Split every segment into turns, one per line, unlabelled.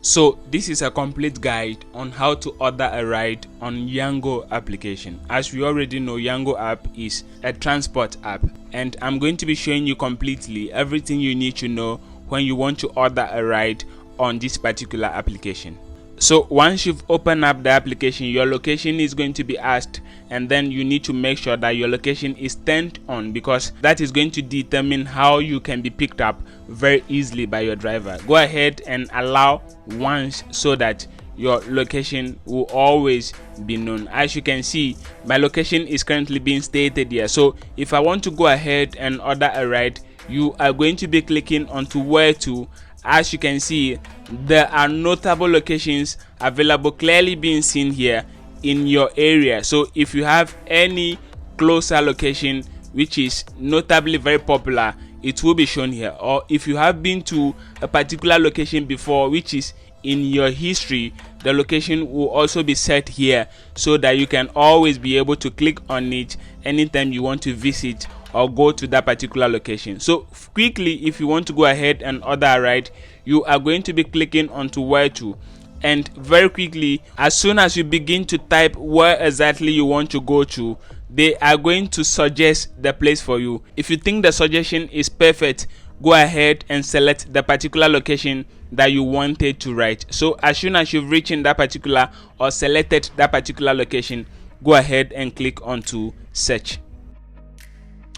So this is a complete guide on how to order a ride on YANGO application. As we already know, YANGO app is a transport app, and I'm going to be showing you completely everything you need to know when you want to order a ride on this particular application. So once you've opened up the application, your location is going to be asked, and then you need to make sure that your location is turned on, because that is going to determine how you can be picked up very easily by your driver. Go ahead and allow once so that your location will always be known. As you can see, my location is currently being stated here. So if I want to go ahead and order a ride, you are going to be clicking onto where to. As you can see, there are notable locations available clearly being seen here in your area. So if you have any closer location which is notably very popular, it will be shown here. Or if you have been to a particular location before which is in your history, the location will also be set here so that you can always be able to click on it anytime you want to visit or go to that particular location. So quickly, if you want to go ahead and order a ride, you are going to be clicking onto where to, and very quickly, as soon as you begin to type where exactly you want to go to, they are going to suggest the place for you. If you think the suggestion is perfect, go ahead and select the particular location that you wanted to write. So as soon as you've reached in that particular or selected that particular location, go ahead and click onto search.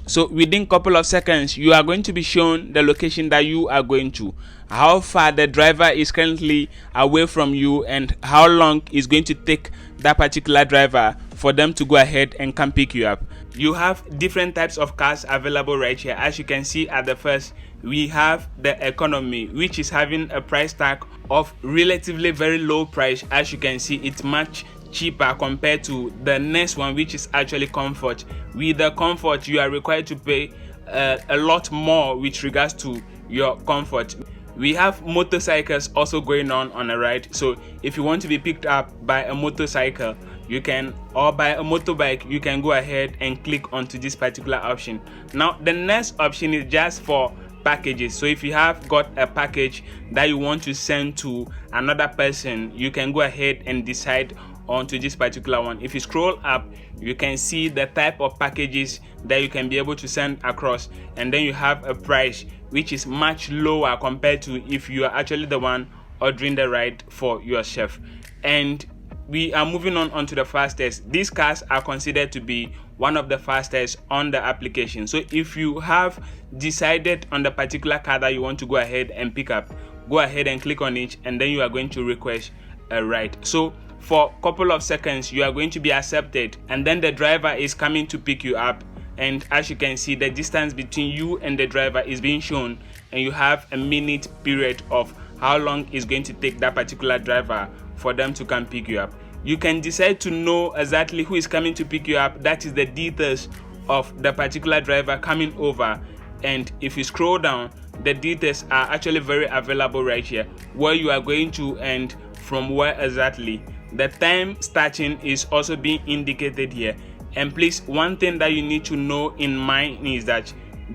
So within a couple of seconds, you are going to be shown the location that you are going to, how far the driver is currently away from you, and how long it's going to take that particular driver for them to go ahead and come pick you up. You have different types of cars available right here. As you can see at the first, we have the economy, which is having a price tag of relatively very low price. As you can see, it's much cheaper compared to the next one, which is actually comfort. With the comfort, you are required to pay a lot more with regards to your comfort. We have motorcycles also going on a ride. So if you want to be picked up by a motorcycle, you can, or by a motorbike, you can go ahead and click onto this particular option. Now the next option is just for packages. So if you have got a package that you want to send to another person, you can go ahead and decide onto this particular one. If you scroll up, you can see the type of packages that you can be able to send across, and then you have a price which is much lower compared to if you are actually the one ordering the ride for yourself. And we are moving on onto the fastest. These cars are considered to be one of the fastest on the application. So if you have decided on the particular car that you want to go ahead and pick up, go ahead and click on it, and then you are going to request a ride. So for a couple of seconds, you are going to be accepted, and then the driver is coming to pick you up. And as you can see, the distance between you and the driver is being shown, and you have a minute period of how long it's going to take that particular driver for them to come pick you up. You can decide to know exactly who is coming to pick you up. That is the details of the particular driver coming over. And if you scroll down, the details are actually very available right here, where you are going to and from where exactly. The time starting is also being indicated here. And please, one thing that you need to know in mind is that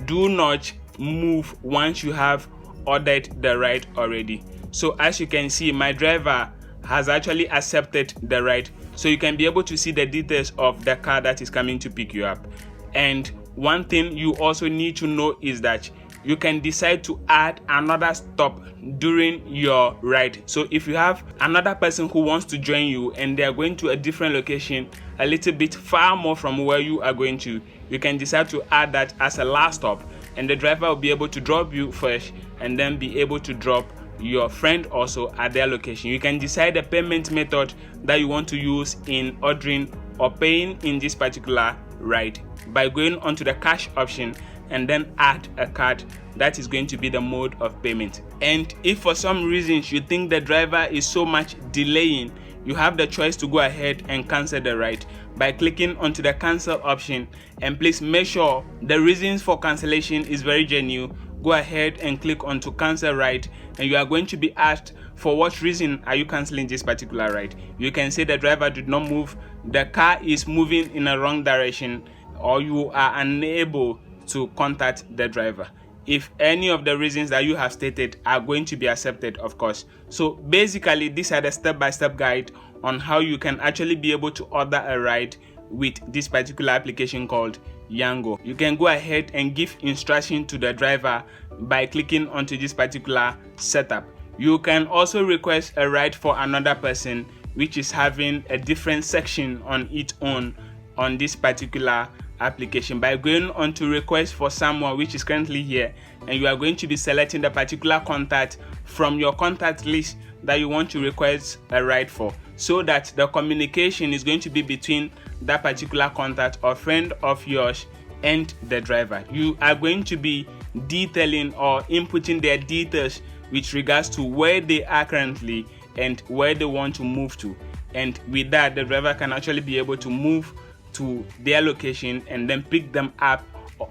do not move once you have ordered the ride already. So as you can see, my driver has actually accepted the ride, so you can be able to see the details of the car that is coming to pick you up. And one thing you also need to know is that you can decide to add another stop during your ride. So if you have another person who wants to join you and they are going to a different location a little bit far more from where you are going to, you can decide to add that as a last stop, and the driver will be able to drop you first and then be able to drop your friend also at their location. You can decide the payment method that you want to use in ordering or paying in this particular ride by going onto the cash option and then add a card. That is going to be the mode of payment. And if for some reasons you think the driver is so much delaying, you have the choice to go ahead and cancel the ride by clicking onto the cancel option. And please make sure the reasons for cancellation is very genuine. Go ahead and click onto cancel ride, and you are going to be asked for what reason are you canceling this particular ride. You can say the driver did not move, the car is moving in a wrong direction, or you are unable to contact the driver. if any of the reasons that you have stated are going to be accepted, of course. So basically, these are the step-by-step guide on how you can actually be able to order a ride with this particular application called YANGO. You can go ahead and give instruction to the driver by clicking onto this particular setup. You can also request a ride for another person which is having a different section on its own on this particular application by going on to request for someone which is currently here, and you are going to be selecting the particular contact from your contact list that you want to request a ride for, so that the communication is going to be between that particular contact or friend of yours and the driver. You are going to be detailing or inputting their details with regards to where they are currently and where they want to move to, and with that the driver can actually be able to move to their location and then pick them up,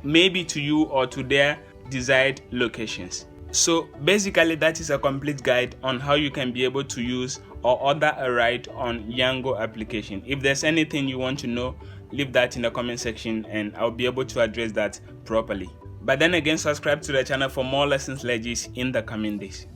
maybe to you or to their desired locations. So basically that is a complete guide on how you can be able to use or order a ride on YANGO application. If there's anything you want to know, leave that in the comment section and I'll be able to address that properly. But then again, subscribe to the channel for more lessons like this in the coming days.